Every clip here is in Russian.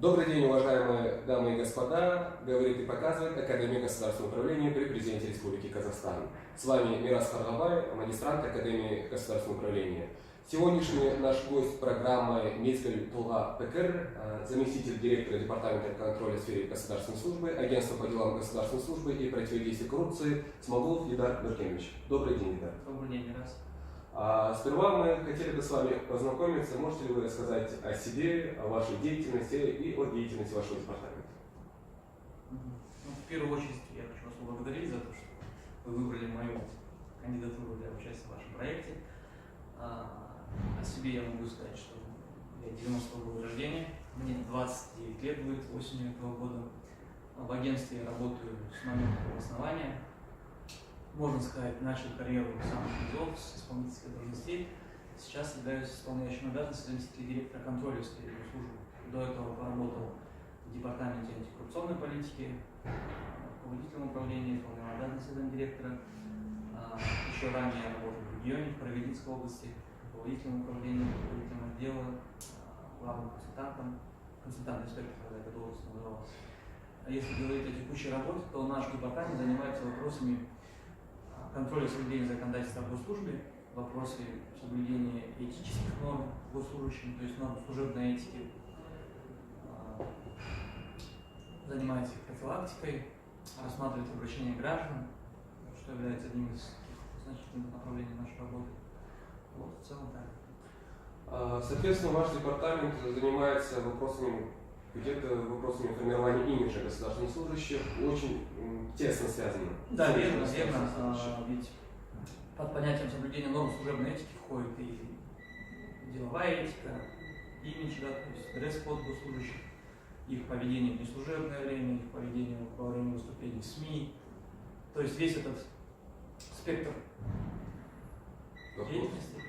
Добрый день, уважаемые дамы и господа, говорит и показывает Академия государственного управления при президенте Республики Казахстан. С вами Мирас Харгабай, магистрант Академии государственного управления. Сегодняшний наш гость программы Мецкаль Тулга Пекер, заместитель директора Департамента контроля в сфере государственной службы, Агентства по делам государственной службы и противодействия коррупции Смогулов Идар Нуркенович. Добрый день, Идар. Добрый день, Мирас. Сперва мы хотели бы с вами познакомиться. Можете ли вы рассказать о себе, о вашей деятельности и о деятельности вашего департамента? В первую очередь я хочу вас поблагодарить за то, что вы выбрали мою кандидатуру для участия в вашем проекте. О себе я могу сказать, что я 90-го года рождения, мне 29 лет будет осенью этого года. В агентстве я работаю с момента его основания. Можно сказать, начал карьеру с самых низов, с исполнительской должности. Сейчас являюсь исполняющим обязанности заместителя директора контроля в сфере службы. До этого поработал в департаменте антикоррупционной политики, руководителем управления, исполнял обязанности замдиректора. Еще ранее я работал в регионе, в Провидинской области, руководителем управления, руководителем отдела, главным консультантом, консультант-инспектор, когда эта должность называлась. Если говорить о текущей работе, то наш департамент занимается вопросами контроля соблюдения законодательства о госслужбе, вопросы соблюдения этических норм госслужащим, то есть норм служебной этики, занимается их профилактикой, рассматривает обращения граждан, что является одним из значительных направлений нашей работы. Вот, в целом так. Соответственно, ваш департамент занимается вопросами формирования имиджа государственных служащих, очень тесно связано. Да, верно. Ведь под понятием соблюдения норм служебной этики входит и деловая этика, имидж, да, то есть дресс-код госслужащих, их поведение в неслужебное время, их поведение во время выступлений в СМИ. То есть весь этот спектр деятельности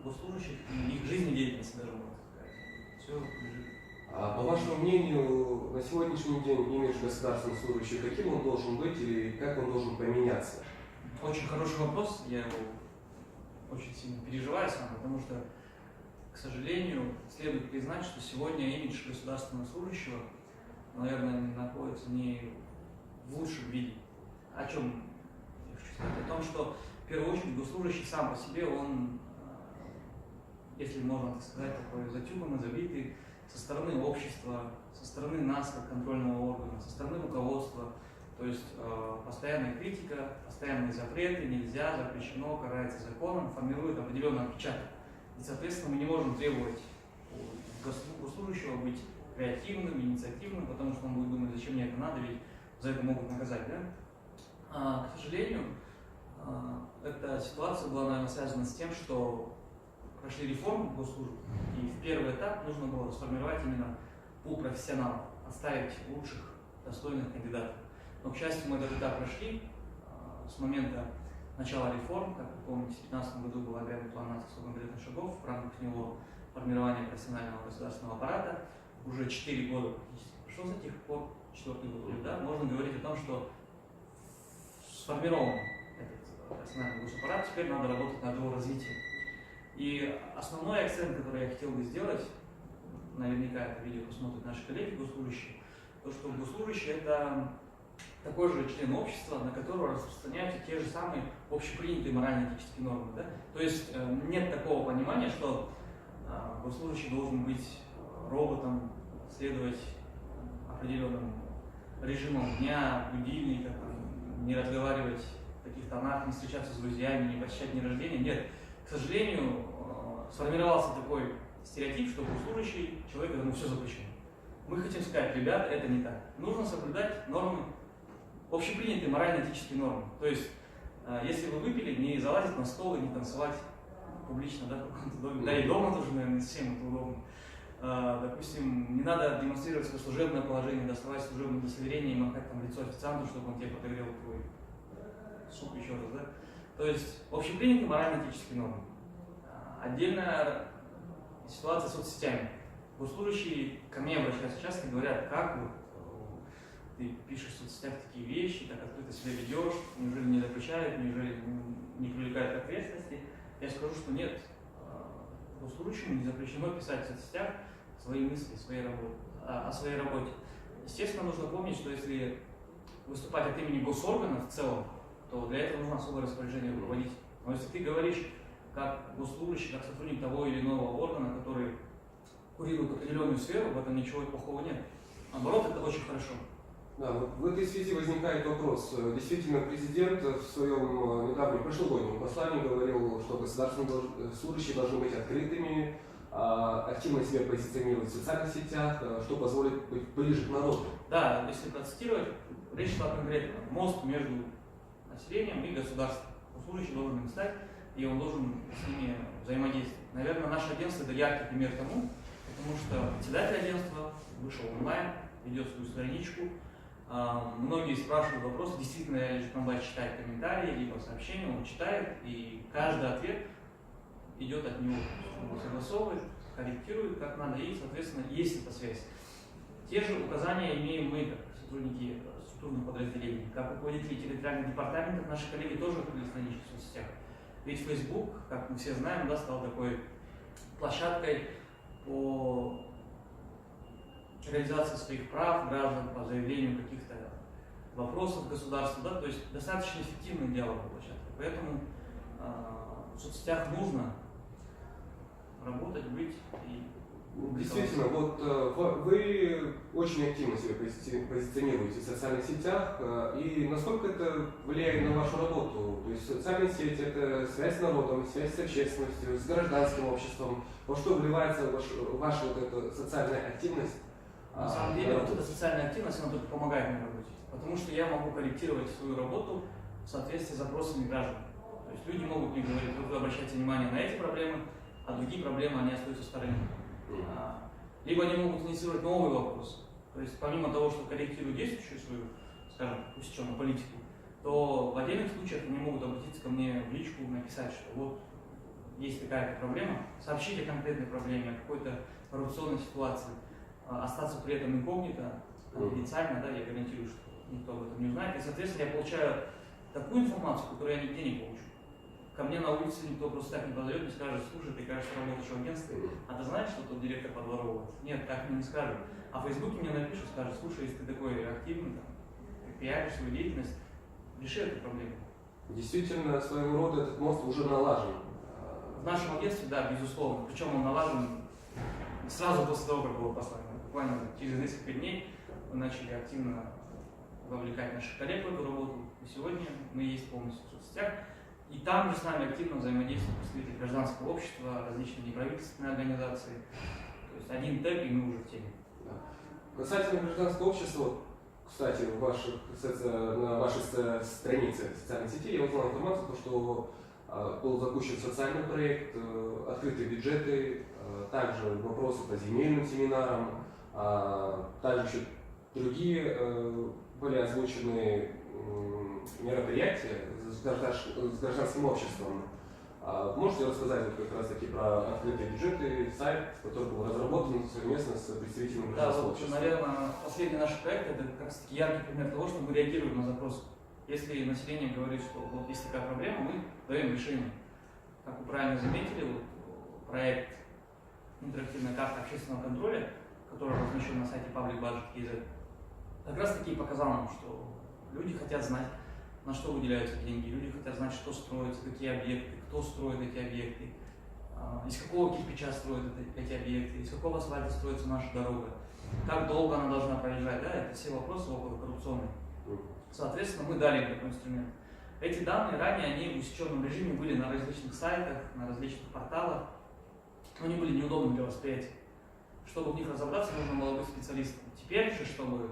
госслужащих и их жизнедеятельности, даже можно сказать. Все лежит. По вашему мнению, на сегодняшний день имидж государственных служащих, каким он должен быть или как он должен поменяться? Очень хороший вопрос, я его очень сильно переживаю сам, потому что, к сожалению, следует признать, что сегодня имидж государственного служащего, наверное, находится не в лучшем виде. О чем я хочу сказать? О том, что в первую очередь госслужащий сам по себе, он, если можно так сказать, такой затюканный, забитый, со стороны общества, со стороны нас, как контрольного органа, со стороны руководства. То есть постоянная критика, постоянные запреты, нельзя, запрещено, карается законом, формирует определенный отпечаток. И, соответственно, мы не можем требовать у госслужащего быть креативным, инициативным, потому что он будет думать, зачем мне это надо, ведь за это могут наказать. Да? К сожалению, эта ситуация была, наверное, связана с тем, что прошли реформы госслужбы, и в первый этап нужно было сформировать именно пул профессионалов, оставить лучших, достойных кандидатов. Но, к счастью, мы этот этап прошли. С момента начала реформ, как вы помните, в 2015 году был объявлен план особо конкретных шагов, в рамках него формирование профессионального государственного аппарата. Уже 4 года практически прошло с тех пор, 4-й год, да, можно говорить о том, что сформирован этот профессиональный госаппарат, теперь надо работать над его развитием. И основной акцент, который я хотел бы сделать, наверняка это видео посмотрят наши коллеги госслужащие, то, что госслужащий – это такой же член общества, на которого распространяются те же самые общепринятые морально-этические нормы. Да? То есть нет такого понимания, что госслужащий должен быть роботом, следовать определенным режимам дня, будильникам, не разговаривать в таких тонах, не встречаться с друзьями, не посещать дни рождения. Нет. К сожалению, сформировался такой стереотип, что госслужащий человек, которому все запрещено. Мы хотим сказать, ребята, это не так. Нужно соблюдать нормы, общепринятые морально-этические нормы. То есть, если вы выпили, не залазить на стол и не танцевать публично, да, в каком-то доме. Да и дома тоже, наверное, не совсем это удобно. Допустим, не надо демонстрировать свое служебное положение, доставать служебное удостоверение и махать там лицо официанту, чтобы он тебе подогрел твой суп еще раз, да. То есть общепринятые морально-этические нормы. Отдельная ситуация с соцсетями. Госслужащие ко мне обращаются часто и говорят, как вот ты пишешь в соцсетях такие вещи, так открыто себя ведешь, неужели не запрещают, неужели не привлекают к ответственности. Я скажу, что нет, госслужащему не запрещено писать в соцсетях свои мысли, свои работы. о своей работе. Естественно, нужно помнить, что если выступать от имени госоргана в целом, то для этого нужно особое распоряжение руководителя. Но если ты говоришь как госслужащий, как сотрудник того или иного органа, который курирует определенную сферу, в этом ничего плохого нет. Наоборот, это очень хорошо. Да, вот в этой связи возникает вопрос. Действительно, президент в своем недавнем прошлогоднем послании говорил, что государственные служащие должны быть открытыми, активно себя позиционировать в социальных сетях, что позволит быть ближе к народу. Да, если процитировать, речь шла конкретно. Мост между населением и государством. Служащий должен им стать, и он должен с ними взаимодействовать. Наверное, наше агентство – это яркий пример тому, потому что председатель агентства вышел онлайн, ведет свою страничку. Многие спрашивают вопросы, действительно ли Жуканбай читает комментарии, либо сообщения, он читает, и каждый ответ идет от него. Он согласовывает, корректирует, как надо, и, соответственно, есть эта связь. Те же указания имеем мы, как сотрудники структурных подразделений, как руководители территориальных департаментов, наши коллеги тоже открыли странички в соцсетях. Ведь Facebook, как мы все знаем, да, стал такой площадкой по реализации своих прав граждан, по заявлению каких-то вопросов государства, да, то есть достаточно эффективная диалоговая площадка. Поэтому в соцсетях нужно работать, быть и... Действительно, вот вы очень активно себя позиционируете в социальных сетях, и насколько это влияет на вашу работу? То есть социальные сети – это связь с народом, связь с общественностью, с гражданским обществом. Во что вливается ваша вот эта социальная активность? На самом деле, вот эта социальная активность, она только помогает мне работать, потому что я могу корректировать свою работу в соответствии с запросами граждан. То есть люди могут мне говорить, вот вы обращаете внимание на эти проблемы, а другие проблемы, они остаются в стороне. Либо они могут инициировать новый вопрос. То есть помимо того, что корректируют действующую свою, скажем, усеченную политику, то в отдельных случаях они могут обратиться ко мне в личку, написать, что вот есть такая-то проблема, сообщить о конкретной проблеме, о какой-то коррупционной ситуации, остаться при этом инкогнито, конфиденциально, да, я гарантирую, что никто об этом не узнает. И, соответственно, я получаю такую информацию, которую я нигде не получу. Ко мне на улице никто просто так не подойдет и скажет: слушай, ты, кажется, работаешь в агентстве, а ты знаешь, что тут директор подворовывает? Нет, так мне не скажут. А в Фейсбуке мне напишут, скажут: слушай, если ты такой активный, там, ты пиаришь свою деятельность, реши эту проблему. Действительно, своего рода этот мост уже налажен. В нашем агентстве, да, безусловно. Причем он налажен сразу после того, как было послание. Буквально через несколько дней мы начали активно вовлекать наших коллег в эту работу. И сегодня мы есть полностью в соцсетях. И там же с нами активно взаимодействуют представители гражданского общества, различные неправительственные организации. То есть один тег, и мы уже в теме. Да. Касательно гражданского общества, кстати, на вашей странице социальной сети я узнал информацию, что был запущен социальный проект, открытые бюджеты, также вопросы по земельным семинарам, также еще другие были озвучены мероприятия с гражданским обществом. Можете рассказать вот как раз таки про открытые бюджеты, сайт, который был разработан совместно с представителями гражданского вот, общества? наверное, последний наш проект – это как раз таки яркий пример того, что мы реагируем на запросы. Если население говорит, что вот есть такая проблема, мы даем решение. Как вы правильно заметили, вот, проект «Интерактивная карта общественного контроля», который размещен на сайте publicbudget.kz, как раз таки показал нам, что люди хотят знать, на что выделяются деньги, люди хотят знать, что строится, какие объекты, кто строит эти объекты, из какого кирпича строят эти объекты, из какого асфальта строится наша дорога, как долго она должна проезжать, да, это все вопросы около коррупционные. Соответственно, мы дали им такой инструмент. Эти данные ранее, они в усеченном режиме были на различных сайтах, на различных порталах, но они были неудобны для восприятия. Чтобы в них разобраться, нужно было быть специалистом. Теперь же, чтобы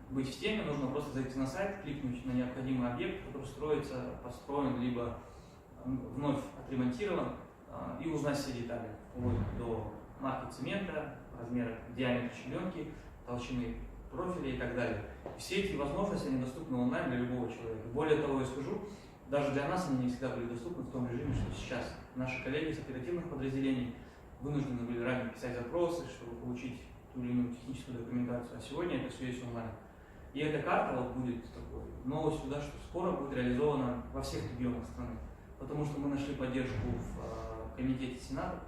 быть в теме, нужно просто зайти на сайт, кликнуть на необходимый объект, который строится, построен, либо вновь отремонтирован, и узнать все детали, вплоть до марки цемента, размера диаметра щебенки, толщины профиля и так далее. Все эти возможности, они доступны онлайн для любого человека. Более того, я скажу, даже для нас они не всегда были доступны в том режиме, что сейчас. Наши коллеги с оперативных подразделений вынуждены были ранее писать запросы, чтобы получить ту или иную техническую документацию, а сегодня это все есть онлайн. И эта карта вот будет такой новостью, да, что скоро будет реализована во всех регионах страны. Потому что мы нашли поддержку в комитете Сената,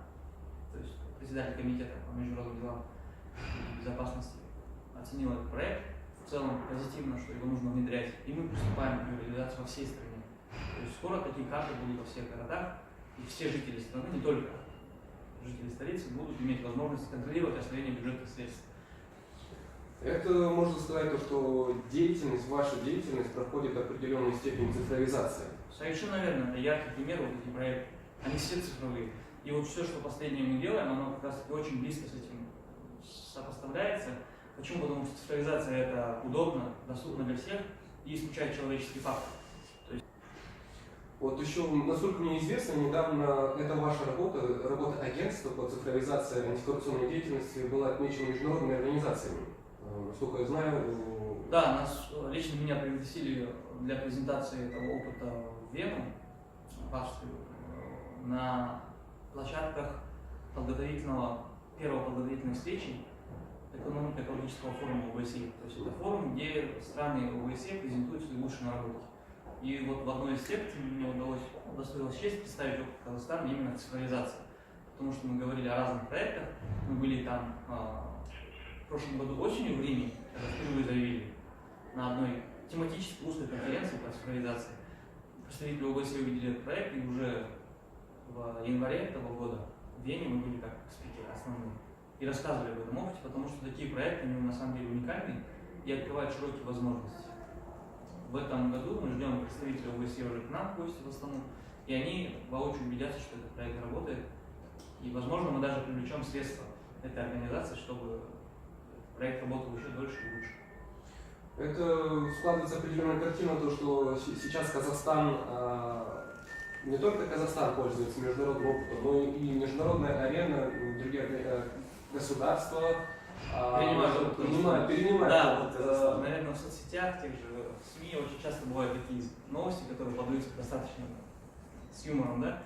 то есть председатель комитета по международным делам и безопасности оценила этот проект в целом позитивно, что его нужно внедрять, и мы приступаем к ее реализации во всей стране. То есть скоро такие карты будут во всех городах, и все жители страны, не только жители столицы, будут иметь возможность контролировать освоение бюджетных средств. Это можно сказать, то, что деятельность, ваша деятельность проходит определенную степень цифровизации. Совершенно верно, это яркий пример, вот эти проекты, они все цифровые. И вот все, что последнее мы делаем, оно как раз очень близко с этим сопоставляется. Почему? Потому что цифровизация это удобно, доступно для всех и исключает человеческий фактор. Вот еще, насколько мне известно, недавно это ваша работа агентства по цифровизации антикоррупционной деятельности была отмечена международными организациями. Насколько я знаю... Да, лично меня пригласили для презентации этого опыта в Вену, в Австрию, на площадках первой подготовительной встречи экологического форума ОБСЕ. То есть это форум, где страны ОБСЕ презентуют свои лучшие наработки. И вот в одной из секций мне удостоилась честь представить опыт Казахстана именно цифровизации. Потому что мы говорили о разных проектах, мы были там в прошлом году осенью в Риме, когда впервые заявили, на одной тематической узкой конференции по цифровизации. Представители ОБСЕ увидели этот проект, и уже в январе этого года в Вене мы были как спикеры основные. И рассказывали об этом опыте, потому что такие проекты, они на самом деле уникальны и открывают широкие возможности. В этом году мы ждем представителей ОБСЕ уже к нам в гости в Астану, и они воочию убедятся, что этот проект работает. И, возможно, мы даже привлечем средства этой организации, чтобы проект работал еще дольше и лучше. Это складывается определенная картина, то, что сейчас Казахстан, не только Казахстан пользуется международным опытом, но и международная арена, другие государства перенимают. Да, вот, наверное, в соцсетях, тех же в СМИ очень часто бывают такие новости, которые подаются достаточно с юмором, да.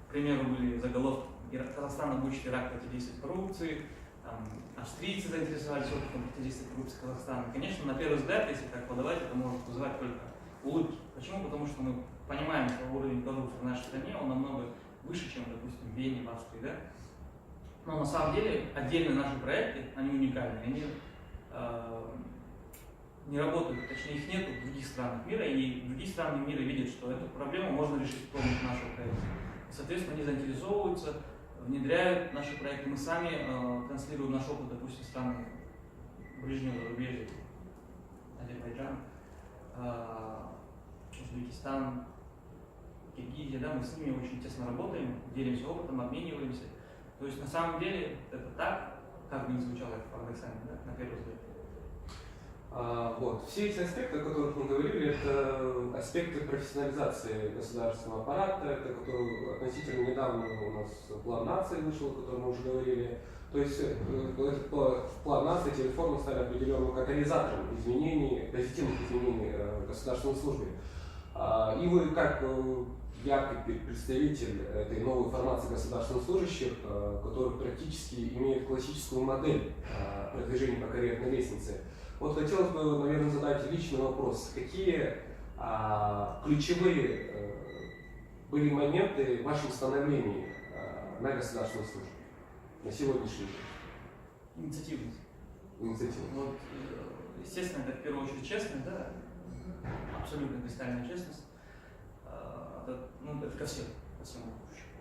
К примеру, были заголовки: Казахстан обучит Ирак противодействовать коррупции, там, австрийцы заинтересовались опытом противодействия коррупции Казахстана. Конечно, на первый взгляд, если так подавать, это может вызывать только улыбки. Почему? Потому что мы понимаем, что уровень коррупции в нашей стране, он намного выше, чем, допустим, в Вене, в Австрии, да? Но на самом деле отдельные наши проекты, они уникальны, они не работают, точнее их нет в других странах мира, и другие страны мира видят, что эту проблему можно решить с помощью нашего проекта. И, соответственно, они заинтересовываются, внедряют наши проекты. Мы сами транслируем наш опыт, допустим, страны ближнего зарубежья, Азербайджан, Узбекистан, Киргизия, да, мы с ними очень тесно работаем, делимся опытом, обмениваемся. То есть на самом деле это так, как бы ни звучало это парадоксально, да, на первый взгляд. Вот. Все эти аспекты, о которых мы говорили, это аспекты профессионализации государственного аппарата, это который относительно недавно у нас план нации вышел, о котором мы уже говорили. То есть этот план нации, эти реформы стали определенным катализатором изменений, позитивных изменений в государственной службе. И вы как яркий представитель этой новой формации государственных служащих, которые практически имеют классическую модель продвижения по карьерной лестнице. Вот хотелось бы, наверное, задать личный вопрос. Какие ключевые были моменты в вашем становлении на государственной службе на сегодняшний день? Инициативность. Инициативность. Вот, естественно, это в первую очередь честность, да, абсолютно кристальная честность. Это ко всему.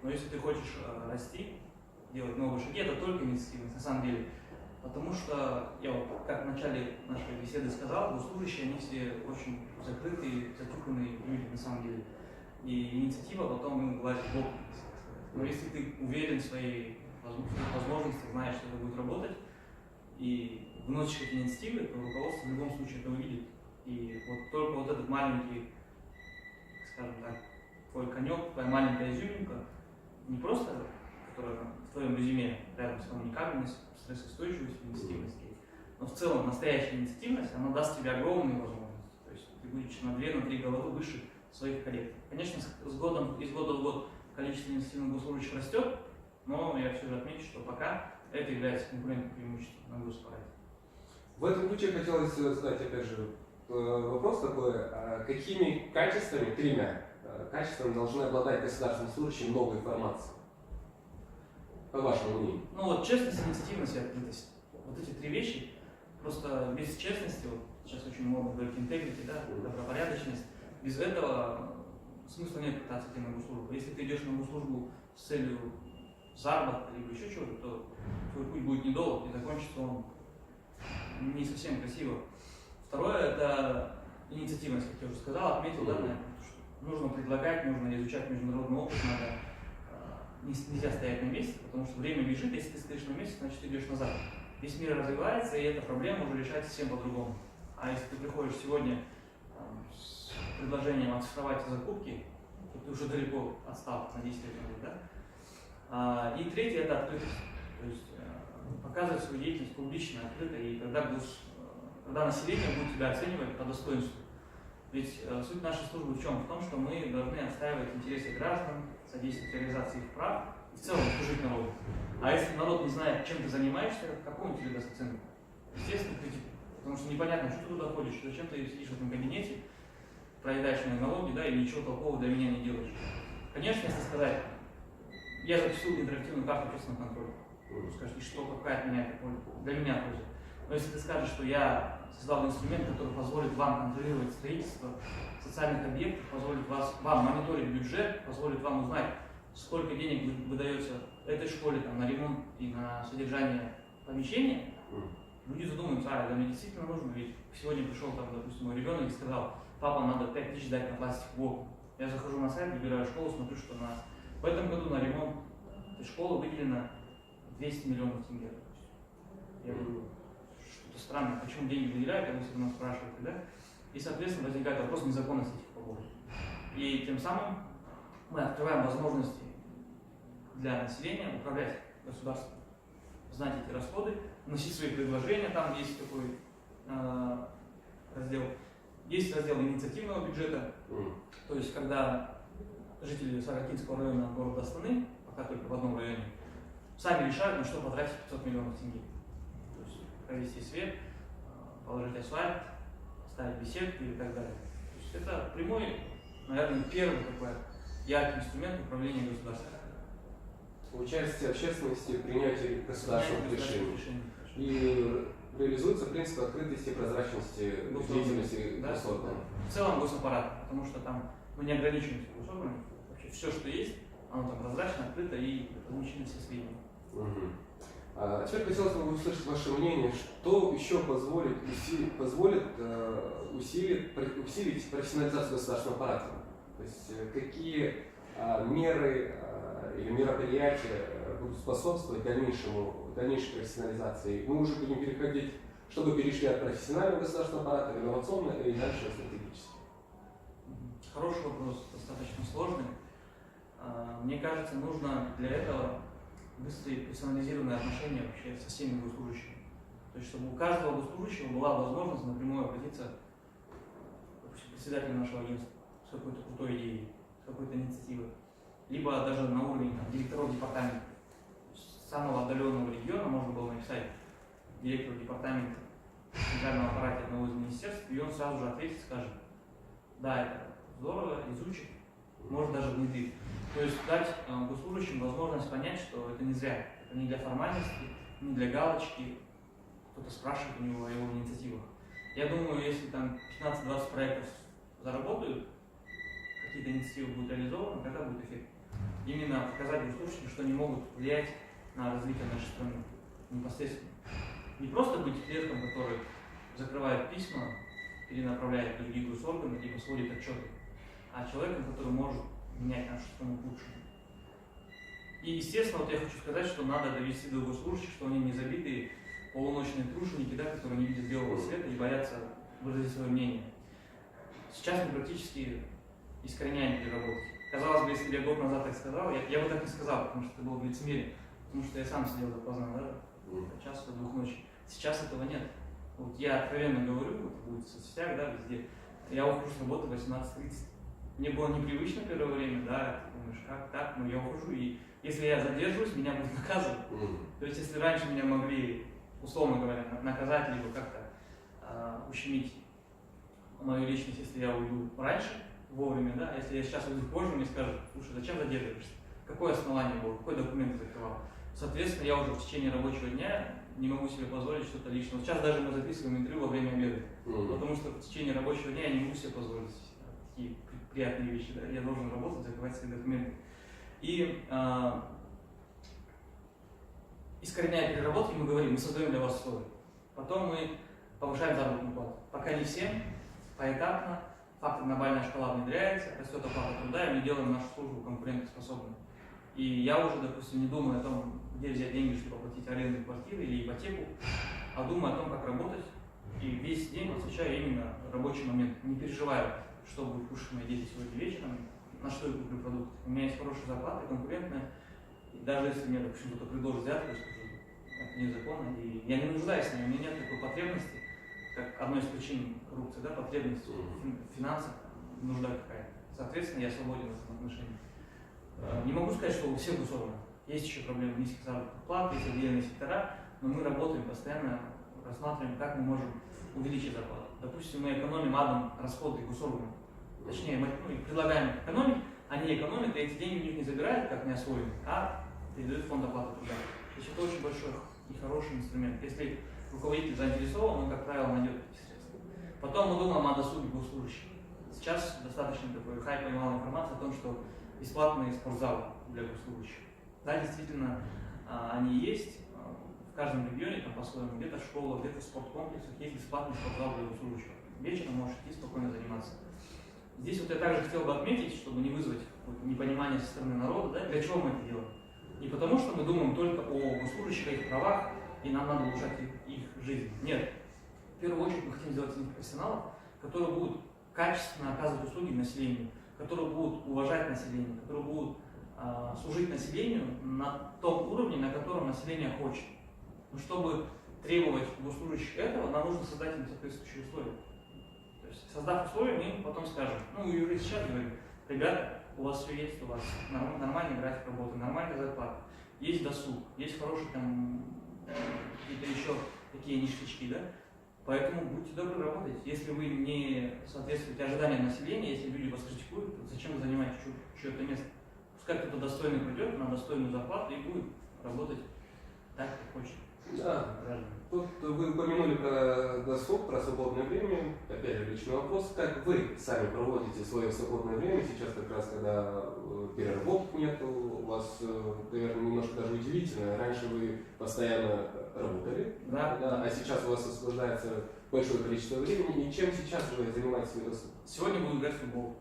Но если ты хочешь расти, делать новые шаги, это только инициативность, на самом деле. Потому что, я вот как в начале нашей беседы сказал, госслужащие, они все очень закрытые, затюканные люди на самом деле. И инициатива потом им вылазит в бок. Но если ты уверен в своей возможности, знаешь, что это будет работать, и вносишь эти инициативы, то руководство в любом случае это увидит. И вот только вот этот маленький, скажем так, твой конек, твоя маленькая изюминка, не просто, которая в твоем резюме рядом с коммуникабельностью, стрессоустойчивостью, инициативностью, но в целом настоящая инициативность, она даст тебе огромные возможности. То есть ты будешь на 2-3 головы выше своих коллег. Конечно, из года в год количество инициативных госслужащих растет, но я все же отмечу, что пока это является конкурентным преимуществом на госпарате. В этом ключе хотелось задать, опять же, вопрос такой: какими качествами, 3 качествами должны обладать государственные служащие новой формации? По вашему мнению? Ну вот честность, инициативность и открытость. Вот эти 3 вещи Просто без честности, вот сейчас очень модно говорить integrity, да, добропорядочность, без этого смысла нет пытаться идти на госслужбу. Если ты идешь на госслужбу с целью заработка либо еще чего-то, то твой путь будет недолг и закончится он не совсем красиво. Второе – это инициативность, как я уже сказал, отметил, да, что нужно предлагать, нужно изучать международный опыт, надо, нельзя стоять на месте, потому что время бежит, если ты стоишь на месте, значит ты идешь назад. Весь мир развивается, и эта проблема уже решается совсем по-другому. А если ты приходишь сегодня с предложением оцифровать закупки, то ты уже далеко отстал на 10 лет назад, да? И третье – это открытость. То есть показывать свою деятельность публично, открыто, и когда население будет тебя оценивать по достоинству. Ведь суть нашей службы в чем? В том, что мы должны отстаивать интересы граждан, содействовать реализации их прав и в целом служить народу. А если народ не знает, чем ты занимаешься, какую он тебе даст оценку? Естественно, критику. Потому что непонятно, что ты туда ходишь, зачем ты сидишь в этом кабинете, проедаешь мои налоги, да, и ничего толкового для меня не делаешь. Конечно, если сказать, я запустил интерактивную карту общественного контроля, скажешь, и что, какая от меня это польза? Для меня польза. Но если ты скажешь, что я создал инструмент, который позволит вам контролировать строительство социальных объектов, позволит вам мониторить бюджет, позволит вам узнать, сколько денег выдается этой школе там, на ремонт и на содержание помещения, люди задумаются, это мне действительно нужно, ведь сегодня пришел, там, допустим, мой ребенок и сказал, папа, надо 5000 дать на пластик в окна. Я захожу на сайт, выбираю школу, смотрю, что в этом году на ремонт этой школы выделено 200 миллионов тенге. Я говорю, что-то странно, почему деньги выделяют, они все равно спрашивают, да? И, соответственно, возникает вопрос незаконности этих поборов. И тем самым мы открываем возможности для населения управлять государством, знать эти расходы, вносить свои предложения, там есть такой раздел. Есть раздел инициативного бюджета, то есть когда жители Саракинского района города Астаны, пока только в одном районе, сами решают, на что потратить 500 миллионов тенге. То есть провести свет, положить асфальт, ставить беседки и так далее. То есть это прямой, наверное, первый такой яркий инструмент управления государством. Участие общественности в принятии государственных решений. И реализуется принцип открытости и прозрачности деятельности госорганов. В целом госаппарат, потому что там мы не ограничиваемся госорганами. Вообще все, что есть, оно там прозрачно, открыто и размещено все сведения. А теперь хотелось бы услышать ваше мнение, что еще позволит усилить профессионализацию государственного аппарата? То есть какие меры или мероприятия будут способствовать дальнейшей профессионализации? Мы уже будем переходить, чтобы перешли от профессионального государственного аппарата, инновационного и дальше стратегически. Хороший вопрос, достаточно сложный. Мне кажется, нужно для этого выстроить персонализированные отношения вообще со всеми госслужащими. То есть, чтобы у каждого госслужащего была возможность напрямую обратиться к председателю нашего агентства с какой-то крутой идеей, с какой-то инициативой. Либо даже на уровне директоров департамента. С самого отдаленного региона можно было написать директору департамента в центральном аппарате одного из министерств, и он сразу же ответит, скажет, да, это здорово, изучит, может даже внедрить. То есть дать госслужащим возможность понять, что это не зря, это не для формальности, не для галочки, кто-то спрашивает у него о его инициативах. Я думаю, если там 15-20 проектов заработают, какие-то инициативы будут реализованы, тогда будет эффект. Именно показать госслужащим, что они могут влиять на развитие нашей страны непосредственно. Не просто быть клерком, который закрывает письма, перенаправляет в другие госорганы, либо сводит отчеты, а человеком, который может менять нашу страну к лучшему. И, естественно, вот я хочу сказать, что надо довести до госслужащих, что они не забитые полуночные труженики, да, которые не видят белого света и боятся выразить свое мнение. Сейчас мы практически искореняем переработки. Казалось бы, если бы я год назад так сказал, я бы так не сказал, потому что это было бы лицемерие, потому что я сам сидел допоздна, да, до часа, до 2 ночи. Сейчас этого нет. Вот я откровенно говорю, это будет в соцсетях, да, везде. Я ухожу с работы в 18:30. Мне было непривычно первое время, да, ты думаешь, как так, но я ухожу, и если я задерживаюсь, меня будут наказывать. То есть, если раньше меня могли, условно говоря, наказать, либо как-то ущемить мою личность, если я уйду раньше, вовремя, да, если я сейчас уйду позже, мне скажут, слушай, зачем задерживаешься? Какое основание было, какой документ ты закрывал? Соответственно, я уже в течение рабочего дня не могу себе позволить что-то личное. Вот сейчас даже мы записываем интервью во время обеда, потому что в течение рабочего дня я не могу себе позволить такие приятные вещи. Да? Я должен работать, закрывать свои документы. И искореняя переработки, мы говорим, мы создаем для вас условия. Потом мы повышаем заработную плату. Пока не всем, поэтапно, фактор глобальная шкала внедряется, растет оплата труда, и мы делаем нашу службу конкурентоспособной. И я уже, допустим, не думаю о том, где взять деньги, чтобы оплатить аренду квартиры или ипотеку, а думаю о том, как работать. И весь день посвящаю именно рабочий момент. Не переживаю, что будут кушать мои дети сегодня вечером, на что я куплю продукты. У меня есть хорошая зарплата, конкурентная. И даже если мне, допустим, кто-то предложит взятку, я скажу, это незаконно. И я не нуждаюсь в ней, у меня нет такой потребности, как одной из причин коррупции, да, потребность в финансах, нужда какая-то. Соответственно, я свободен в этом отношении. Не могу сказать, что у всех госорганов. Есть еще проблемы низких заработных плат, есть отдельные сектора, но мы работаем постоянно, рассматриваем, как мы можем увеличить зарплату. Допустим, мы экономим адом расходы госорганов. Точнее, мы предлагаем экономить, они экономят, и эти деньги у них не забирают, как неосвоенные, а передают в фонд оплаты труда. То есть это очень большой и хороший инструмент. Если руководитель заинтересован, он, как правило, найдет эти средства. Потом мы думаем о досуге госслужащих. Сейчас достаточно такой хайп и мало информации о том, что бесплатные спортзалы для госслужащих. Да, действительно, они есть. В каждом регионе, там по-своему, где-то школа, где-то в спорткомплексах есть бесплатный спортзал для госслужащих. Вечером можешь идти спокойно заниматься. Здесь вот я также хотел бы отметить, чтобы не вызвать непонимание со стороны народа, да, для чего мы это делаем. Не потому, что мы думаем только о госслужащих, о их правах, и нам надо улучшать их жизнь. Нет. В первую очередь мы хотим сделать из них профессионалов, которые будут качественно оказывать услуги населению, которые будут уважать население, которые будут служить населению на том уровне, на котором население хочет. Но чтобы требовать у госслужащих этого, нам нужно создать им соответствующие условия. То есть, создав условия, мы им потом скажем, ну, и сейчас говорим, ребята, у вас все есть, у вас нормальный график работы, нормальная зарплата, есть досуг, есть хорошие там какие-то еще такие ништячки, да? Поэтому будьте добры работать. Если вы не соответствуете ожиданиям населения, если люди вас критикуют, зачем вы занимаете чье-то место? Пускай кто-то достойный придет на достойную зарплату и будет работать так, как хочет. Да. Тут вы упомянули про досуг, про свободное время. Опять же, личный вопрос. Как вы сами проводите свое свободное время? Сейчас как раз, когда переработок нет, у вас, наверное, немножко даже удивительно. Раньше вы постоянно работали, да. А сейчас у вас освобождается большое количество времени. И чем сейчас вы занимаетесь свой досуг? Сегодня буду играть в футбол.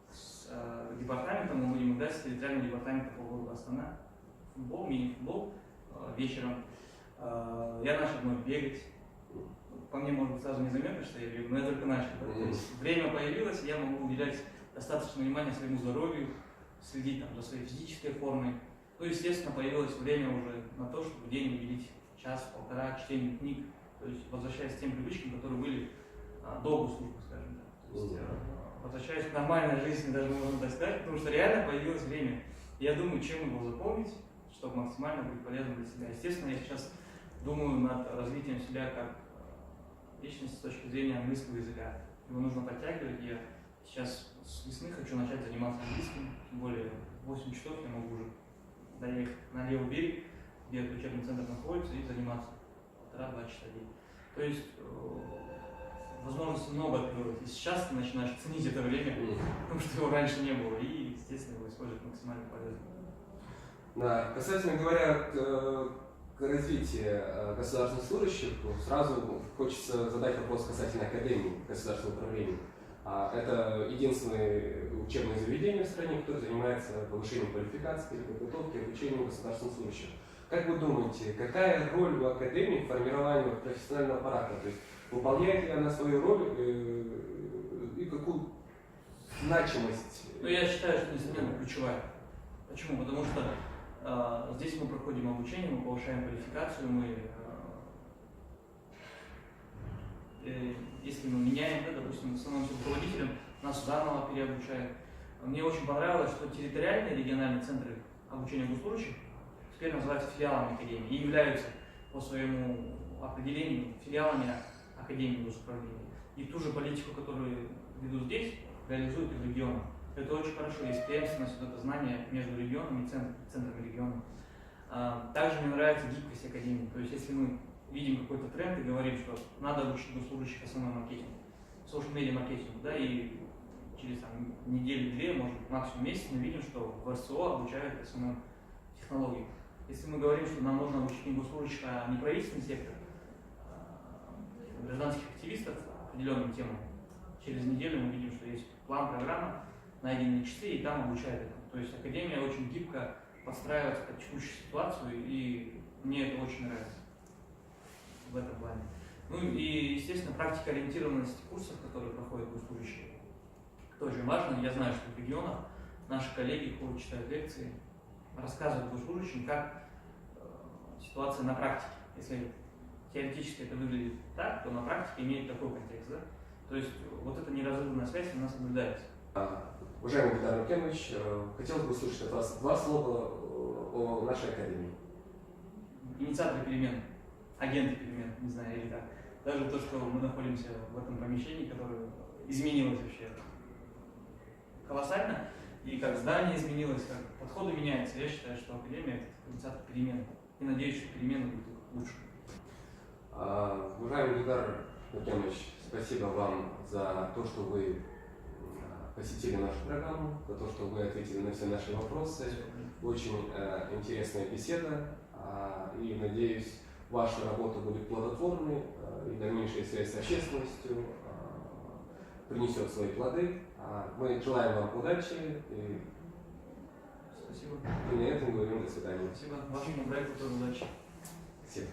С департаментом мы будем играть с территориальным департаментом по городу Астана. Футбол, мини-футбол вечером. Я начал вновь бегать. По мне, может быть, сразу не заметно, что я бегаю, но я только начал. То есть время появилось, и я могу уделять достаточно внимания своему здоровью, следить там, за своей физической формой. Ну, естественно, появилось время уже на то, чтобы в день уделить час-полтора чтению книг. То есть возвращаясь к тем привычкам, которые были до госслужбы, скажем так. То есть, возвращаясь к нормальной жизни, даже можно так сказать, потому что реально появилось время. И я думаю, чем его заполнить, чтобы максимально быть полезным для себя. Естественно, я сейчас думаю над развитием себя как личности с точки зрения английского языка. Его нужно подтягивать. Я сейчас с весны хочу начать заниматься английским, тем более 8 часов я могу уже доехать на левый берег, где учебный центр находится, и заниматься 1,5-2 часа в день. То есть возможностей много открывается. И сейчас ты начинаешь ценить это время, потому что его раньше не было, и, естественно, его использовать максимально полезно. Да, касательно говоря к развитию государственных служащих, сразу хочется задать вопрос касательно Академии государственного управления. Это единственное учебное заведение в стране, которое занимается повышением квалификации, подготовки, обучением государственных служащих. Как вы думаете, какая роль у Академии в формировании профессионального аппарата? То есть выполняет ли она свою роль и какую значимость? Ну, я считаю, что, несомненно, ключевая. Почему? Потому что здесь мы проходим обучение, мы повышаем квалификацию, если мы меняем, да, допустим, становимся руководителем, нас заново переобучают. Мне очень понравилось, что территориальные региональные центры обучения госслужащих теперь называются филиалами Академии и являются по своему определению филиалами Академии госуправления. И ту же политику, которую ведут здесь, реализуют и в регионах. Это очень хорошо, есть преемственность, вот это знание между регионами и центрами регионов. Также мне нравится гибкость академии. То есть, если мы видим какой-то тренд и говорим, что надо обучить госслужащих основной маркетинг, social-медиа маркетингу, да, и через неделю-две, может быть, максимум месяц мы видим, что в РСО обучают основным технологиям. Если мы говорим, что нам нужно обучить не госслужащих, а неправительственный сектор, гражданских активистов определенным темам, через неделю мы видим, что есть план, программа, найденные часы, и там обучают этому. То есть академия очень гибко подстраивается под текущую ситуацию, и мне это очень нравится в этом плане. Ну и, естественно, практикоориентированность курсов, которые проходят госслужащие, тоже важно. Я знаю, что в регионах наши коллеги ходят, читают лекции, рассказывают госслужащим, как ситуация на практике. Если теоретически это выглядит так, то на практике имеет такой контекст. Да? То есть вот эта неразрывная связь у нас наблюдается. Уважаемый Гильдар Рукенович, хотелось бы услышать от вас два слова о нашей академии. Инициаторы перемен, агенты перемен, не знаю, или как. Даже то, что мы находимся в этом помещении, которое изменилось вообще колоссально, и как здание изменилось, как подходы меняются. Я считаю, что академия – это инициатор перемен. И надеюсь, что перемены будут лучше. Уважаемый Гильдар Рукенович, спасибо вам за то, что вы посетили нашу программу, за то, что вы ответили на все наши вопросы. Очень интересная беседа, и надеюсь, ваша работа будет плодотворной, и дальнейшая связь с общественностью принесет свои плоды. Мы желаем вам удачи, и Спасибо. на этом говорим до свидания. Спасибо. Вашему проекту тоже удачи. Спасибо.